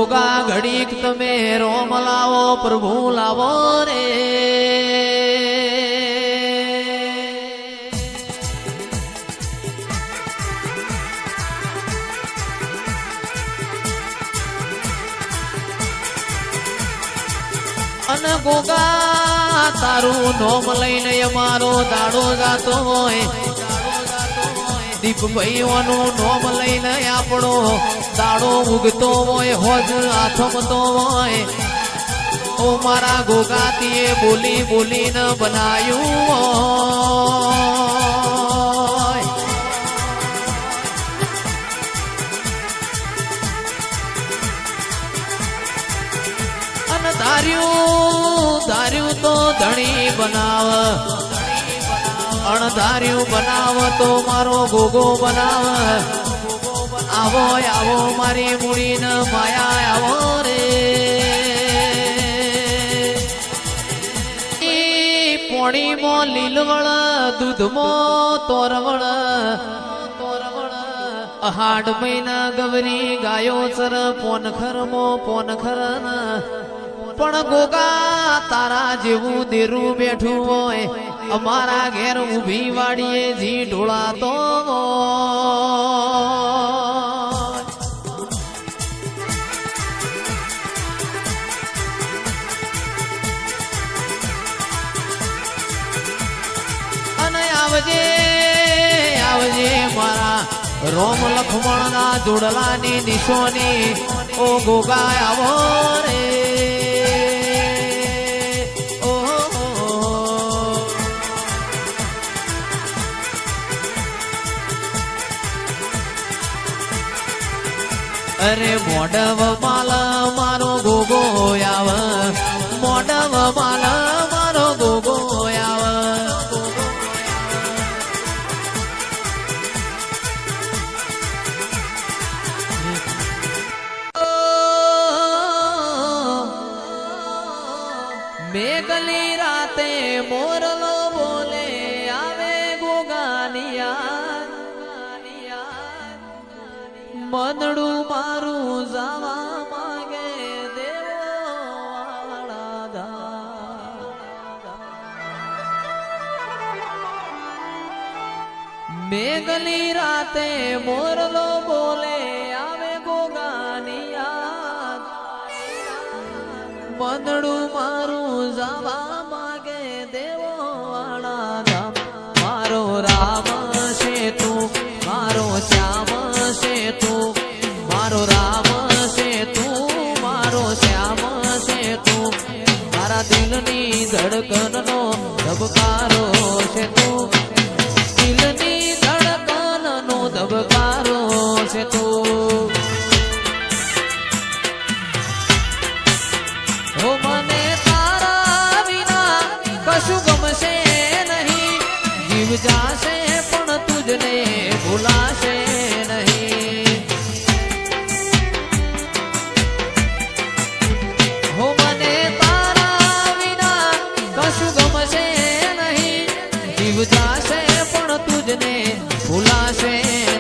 ગોગા ઘડીક તમે રોમ લાવો પ્રભુ લાવો રે અને ગોગા તારું નોમ લઈને અમારો દાડો જાતો હોય દીપભાઈઓનું નોમ લઈને આપણો દાડો ઉગતો હોય હોજ આથમતો હોય ઓ મારા ગોગાતીએ બોલી બોલીને બનાયું હોય અને ધાર્યું તો ધણી બનાવ અણધાર્યું બનાવ તો મારો ગોગો બનાવ આવો આવો મારી મૂડીને માયા આવો રે પોણીમાં લીલવળ દૂધમાં તોરવળ હાડ મહિના ગવરી ગાયો સર પોનખર પણ ગોગા તારા જેવું દેરું બેઠું હોય અમારા ઘેર ઊભી વાડીએ જી ઢોળાતો અને આવજે આવજે મારા રોમ લખમણ ના જોડલાની નિશોની ઓ ગોગા આવો રે અરે મોડવ માલ મારો ગોગો આવ મોડવ માલ મારો ગોગો આવ મેઘલી રાતે મોરલો બોલે આવે ગોગાનિયા મનડું મારું જવા માંગે મેઘલી રાતે મોરલો બોલે આવે ગોગાની યાદ મનડું મારું જવા માંગે દેવો વાળા ધામ મારો રામ છે તું મારો શ્યામ છે તું મારો રામ છે તું મારો શ્યામ છે તું મારા દિલની ધડકનનો ધબકારો છે તું દિલની ધડકનનો ધબકારો છે તું હો મને તારા વિના કશું ગમશે નહીં જીવ જાશે પણ તુજને ભૂલાશે નહીં હો મને તારા વિના કશું ગમશે નહીં જીવ જાશે પણ તુજને ભૂલાશે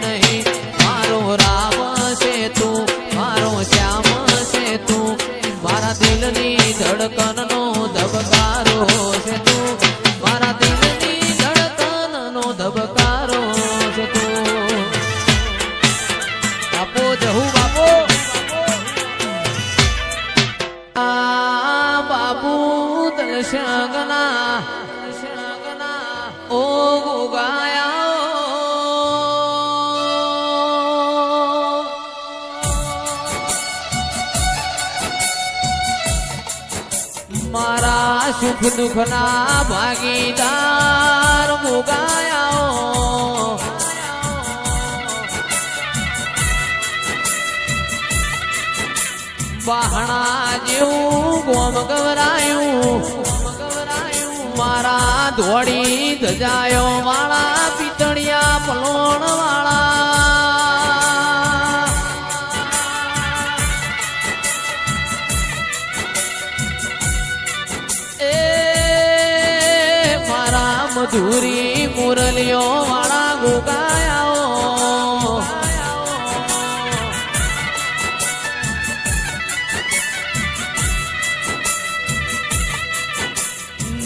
નહીં મારો રામ છે તું મારો શ્યામ છે તું મારા દિલની ધડકનનો ધબકારો છે તું મારા દિલની ધડકનનો ધબકારો છે તું બાપો જહુ બાપો આ બાબુ દલશંગના ઓ ગોગાયા મારા સુખ દુઃખ ના ભાગીદાર ગોગાયા બહાણા જેવું ગોમ ગવરાયું મારા ધોળી ધજાયો વાળા પિતળિયા પલોણ વાળા એ મારા મધુરી મુરલીઓ વાળા ગોગાયા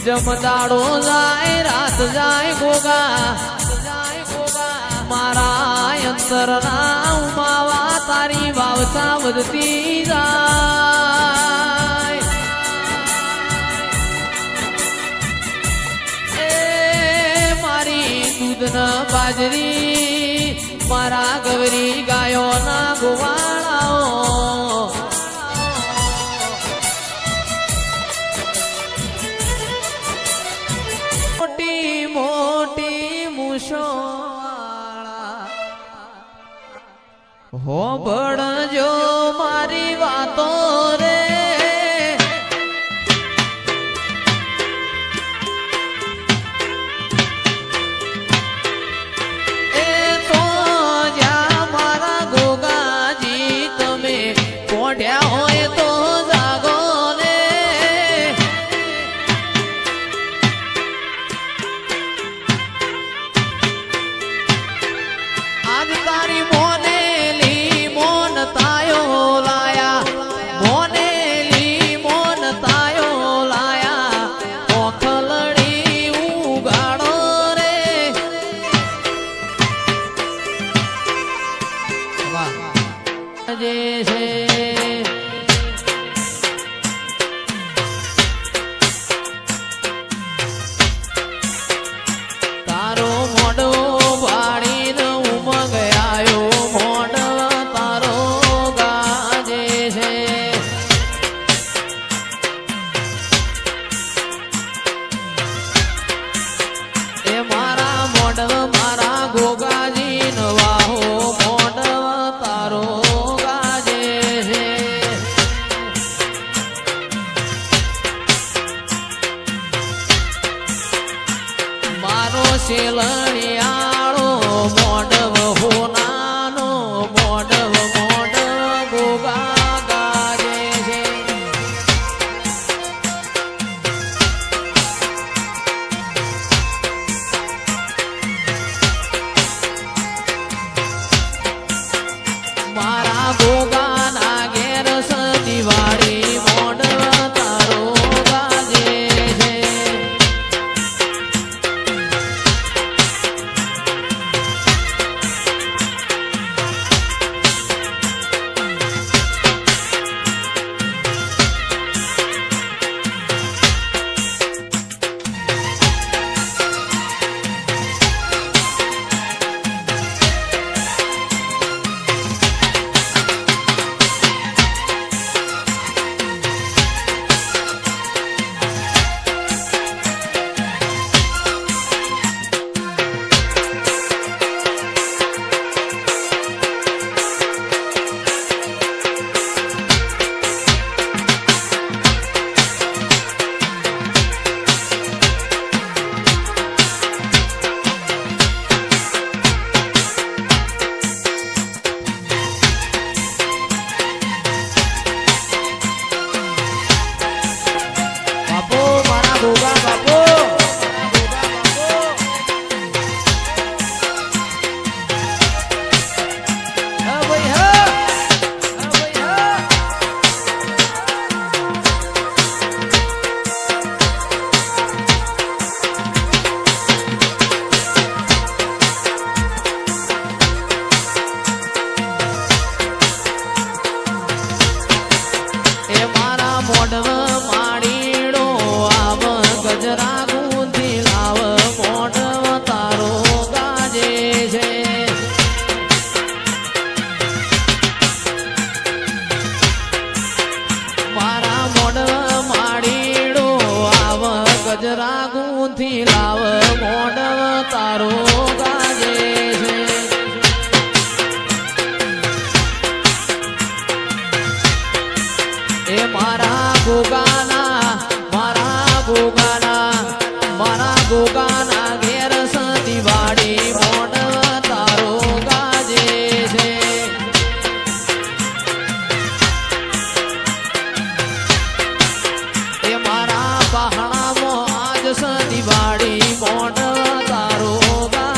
જમદાડો જાય રાત જાય ગોગા મારા અંતરના ઉમાવા તારી વાવતા વધતી જાય એ મારી દૂધના બાજરી મારા ગવરી ગાયોના ગોવાળાઓ મોટી મોટી મુશોળા હો ભણજો મારી વાતો રે એ તો જ્યાં મારા ગોગાજી તમે પોઢ્યા હોય તો જાગો ને આજ તારી મોનેલી મોન તાયો લાયા મોનેલી મોન તાયો લાયા ઓખલડી ઉગાડો રે વાહ જે છે તારો મોઢો વાળીને ઉમંગ આયો મોઢ તારો ગાજે છે એ મારા મોઢ મારા ગોગાજી નવાહો મોઢ તારો ગાજે છે મારો શેલણિયાળો મોઢવ હોનાનો મોઢવ મોઢવ ગોગા ગાજે છે મારા ગોગાના ઘેર દિવાળી મોઢવ તારો ગાજે છે બાપુ મારા ગોગા બાપુ હા ભાઈ હા એ મારા મોઢવ માડીડો આવ ગજરા ગુંથી લાવ મોઢવ તારો ગાજે છે મારા મોઢવ માડીડો આવ ગજરા ગુંથી લાવ મોઢવ તારો ગાજે છે એ મારા ગોગાના મારા ગોગાના ઘેર દિવાળી મોઢવ તારો ગાજે છે એ મારા પહાણામાં આજ દિવાળી મોઢવ તારો ગાજે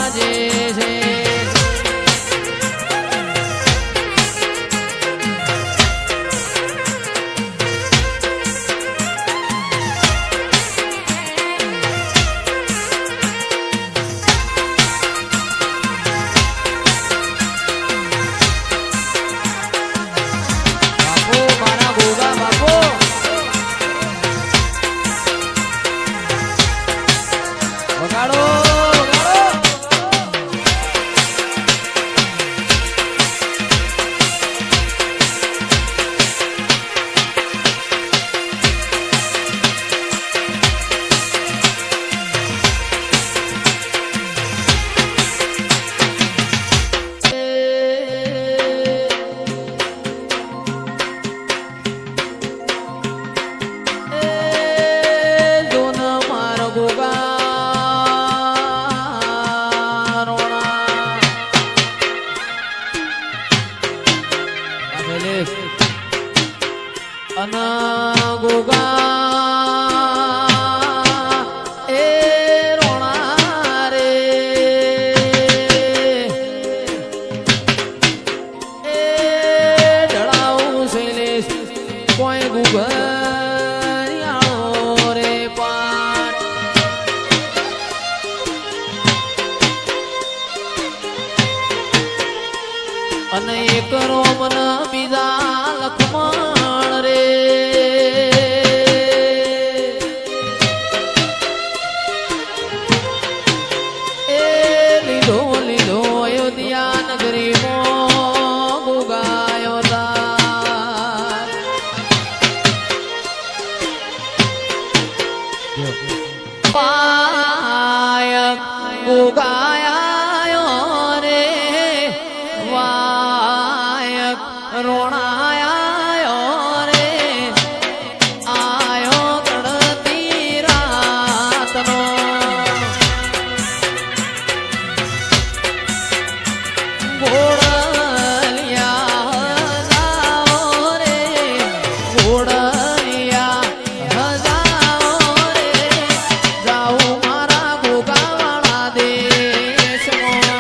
શૈલેષ અન ગોગા એ રોણા રે એ ઢળાવું શૈલેષ કોઈ ગુગરિયાળો રે પાટ અને એક રોમન બીજા લખમણ રે એ લીધો લીધો અયોધ્યા નગરી મો ગોગાયો દાર પાયક ગોગાયો રે વાયક રોણાયો રે આયો ગણતી રાતનો ઘોડલિયા જાઓ રે ઘોડલિયા જાઓ રે જાઉં મારા ગોગાવાળા દેશમાં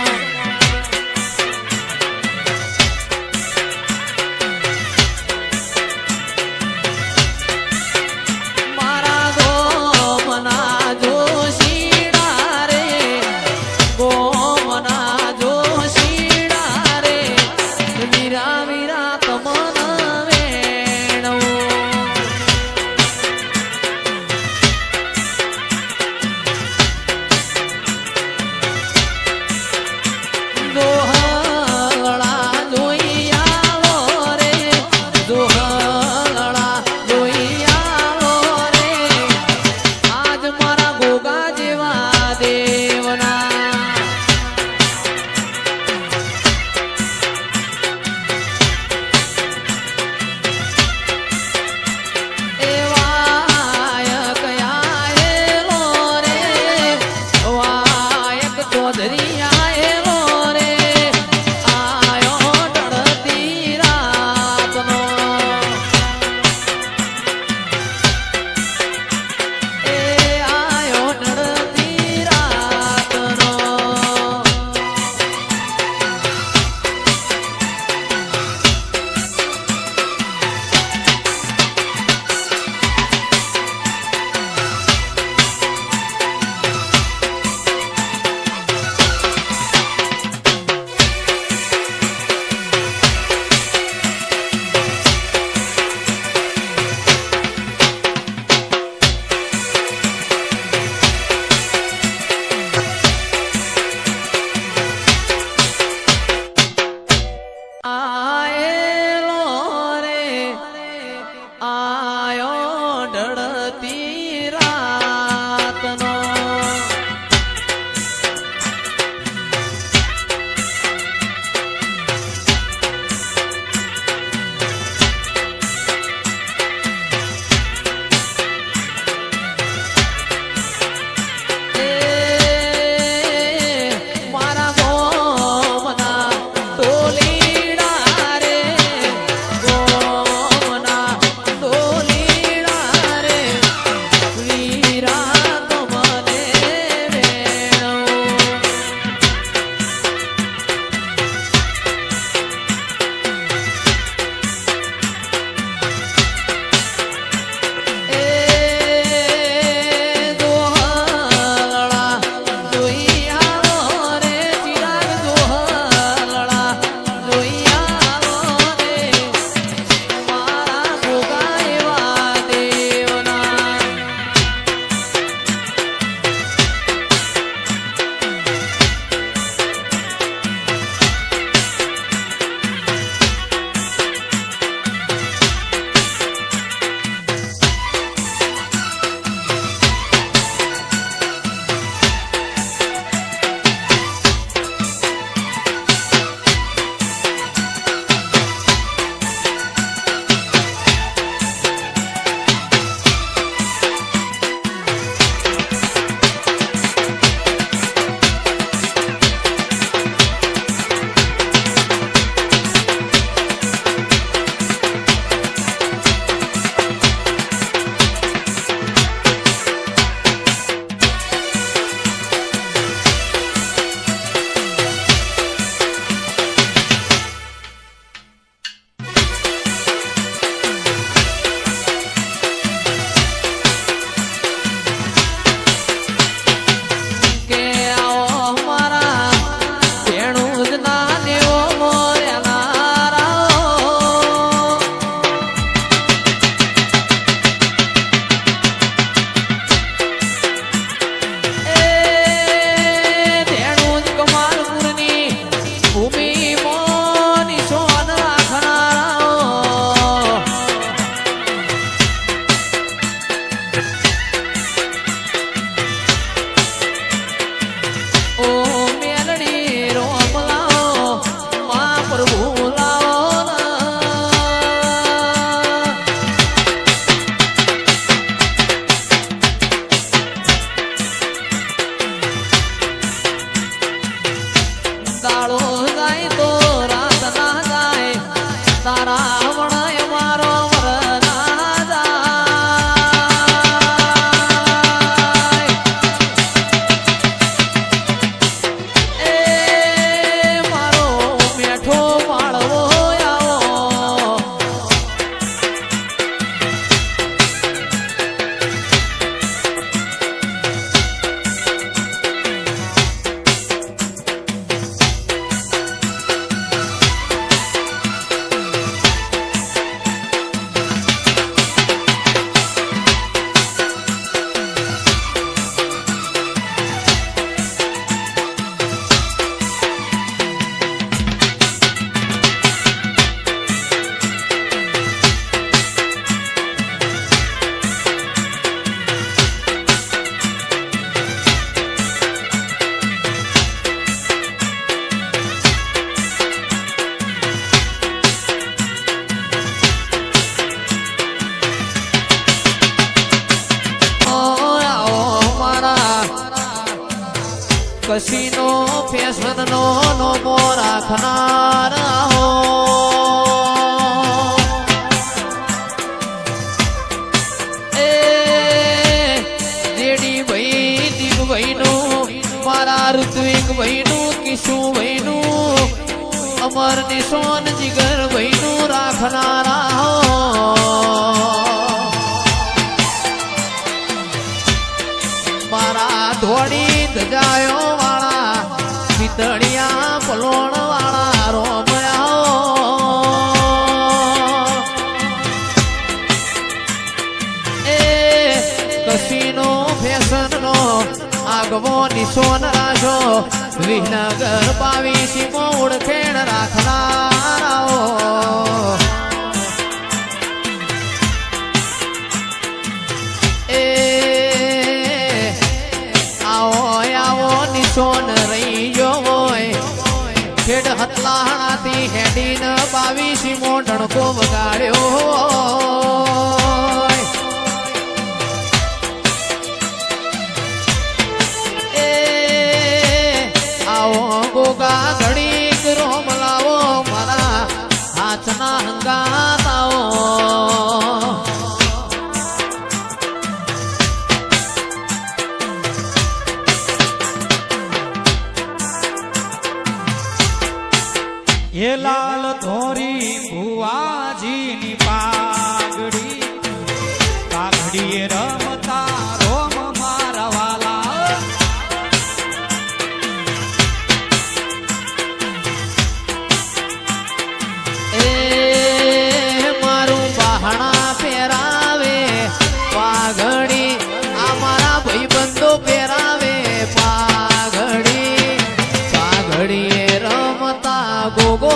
કસીનો ફેશનનો નોમો રાખનાર હો એ જેડી ભાઈ દીપ ભાઈનું મારા ઋત્વિક ભાઈનું કિશુ ભાઈનું અમર નિશોન જીગર ભાઈનું રાખનારા હો મારા ધોળી ધજાયો વાળા પિતળિયા પલોણ વાળા રોમયા એ કસીનો ફેશનનો આગવો નિશોન રાજો વિહનગર 22 ઓળખેણ રાખનારાઓ સોન રહી જો હોય ખેડ હતલાણાથી હેડીને 22 ઢણકો વગાડ્યો એ આવો ગોગા ઘડીક રોમ લાવો મારા હાથના હંગાત આવો એ લાલ ધોરી ભુવાજીની પાઘડી પાઘડીએ રમતા રોમ મારા વાલા એ મારું બહાણા પહેરાવે પાઘડી આ મારા ભાઈબંધો પહેરાવે પાઘડી પાઘડીએ રમતા ગોગો